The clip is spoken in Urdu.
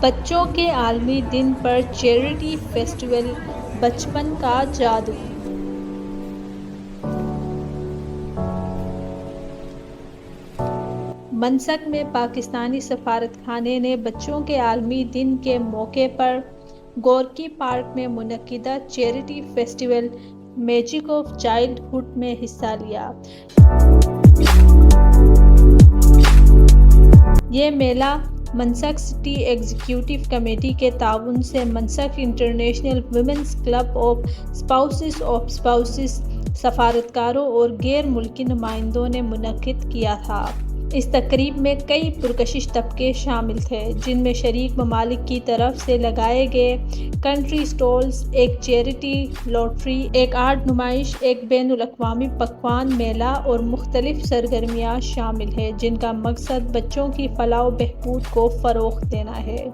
بچوں کے عالمی دن پر چیریٹی فیسٹیول بچپن کا جادو۔ منسک میں پاکستانی سفارت خانے نے بچوں کے عالمی دن کے موقع پر گورکی پارک میں منعقدہ charity festival magic of child میں حصہ لیا۔ یہ میلہ منسک سٹی ایگزیکٹو کمیٹی کے تعاون سے Minsk international women's club of spouses, سفارتکاروں اور غیر ملکی نمائندوں نے منعقد کیا تھا۔ اس تقریب میں کئی پرکشش طبقے شامل تھے، جن میں شریک ممالک کی طرف سے لگائے گئے کنٹری اسٹالز، ایک چیریٹی لاٹری، ایک آرٹ نمائش، ایک بین الاقوامی پکوان میلہ اور مختلف سرگرمیاں شامل ہیں جن کا مقصد بچوں کی فلاح و بہبود کو فروغ دینا ہے۔